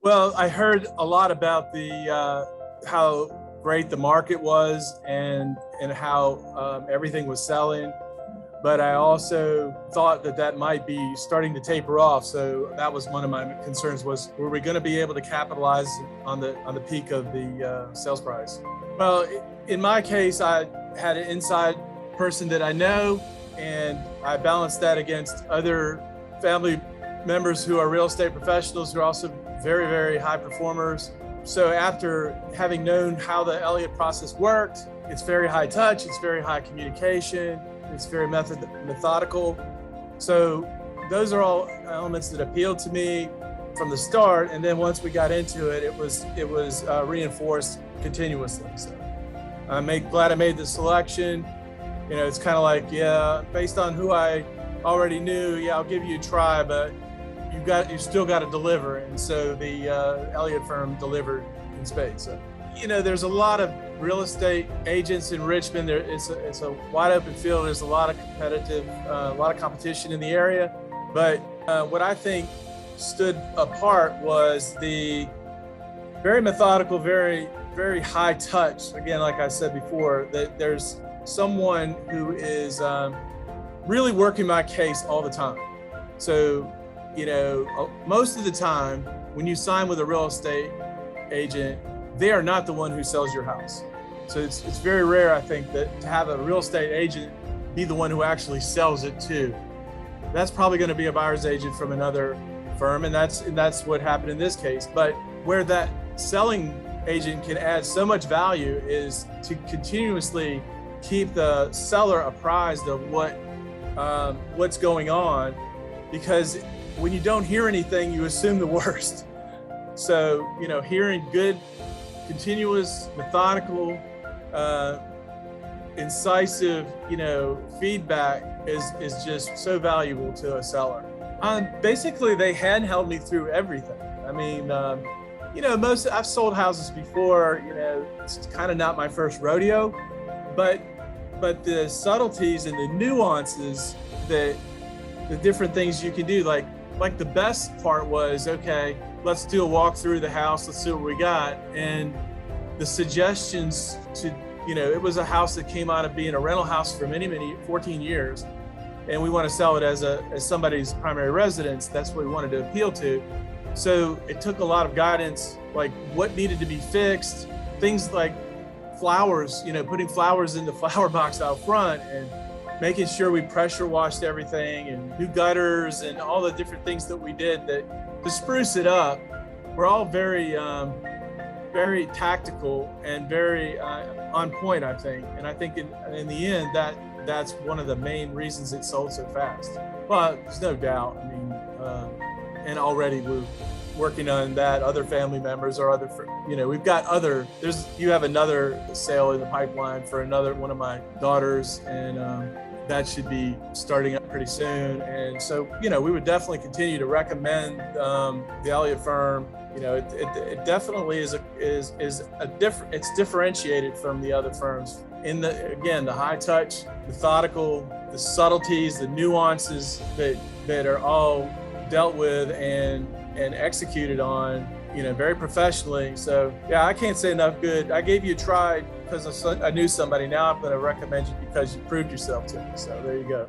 Well, I heard a lot about how great the market was and how everything was selling, but I also thought that that might be starting to taper off. So that was one of my concerns: was were we going to be able to capitalize on the peak of the sales price? Well, in my case, I had an inside person that I know, and I balanced that against other family members who are real estate professionals who are also very, very high performers. So after having known how the Elliott process worked, it's very high touch, it's very high communication, it's very methodical. So those are all elements that appealed to me from the start. And then once we got into it, it was reinforced continuously. So I'm glad I made the selection. You know, it's kind of like, yeah, based on who I already knew, yeah, I'll give you a try, but you've still got to deliver. And so the Elliott firm delivered in spades. So, you know, there's a lot of real estate agents in Richmond. It's a wide open field. There's a lot of a lot of competition in the area. But what I think stood apart was the very methodical, very, very high touch. Again, like I said before, that there's someone who is really working my case all the time. So, you know, most of the time when you sign with a real estate agent, they are not the one who sells your house. So it's very rare, I think, that to have a real estate agent be the one who actually sells it too. That's probably going to be a buyer's agent from another firm, and that's what happened in this case. But where that selling agent can add so much value is to continuously keep the seller apprised of what's going on, because when you don't hear anything, you assume the worst. So, you know, hearing good, continuous, methodical, incisive, you know, feedback is just so valuable to a seller. Basically, they handheld me through everything. I mean, you know, I've sold houses before. You know, it's kind of not my first rodeo, but the subtleties and the nuances, the different things you can do, like the best part was, okay, let's do a walk through the house, let's see what we got. And the suggestions to, you know, it was a house that came out of being a rental house for many, 14 years. And we want to sell it as somebody's primary residence. That's what we wanted to appeal to. So it took a lot of guidance, like what needed to be fixed, things like flowers, you know, putting flowers in the flower box out front, and making sure we pressure washed everything, and new gutters, and all the different things that we did to spruce it up. We're all very, very tactical and very on point, I think. And I think in the end, that's one of the main reasons it sold so fast. Well, there's no doubt. I mean, and already we're working on that. Other family members or you know, we've got you have another sale in the pipeline for one of my daughters, and that should be starting up pretty soon. And so, you know, we would definitely continue to recommend the Elliott firm. You know, it definitely is it's differentiated from the other firms in the high touch, methodical, the subtleties, the nuances that are all dealt with and executed on, you know, very professionally. So yeah, I can't say enough good. I gave you a try because I knew somebody. Now I'm going to recommend you because you proved yourself to me. So there you go.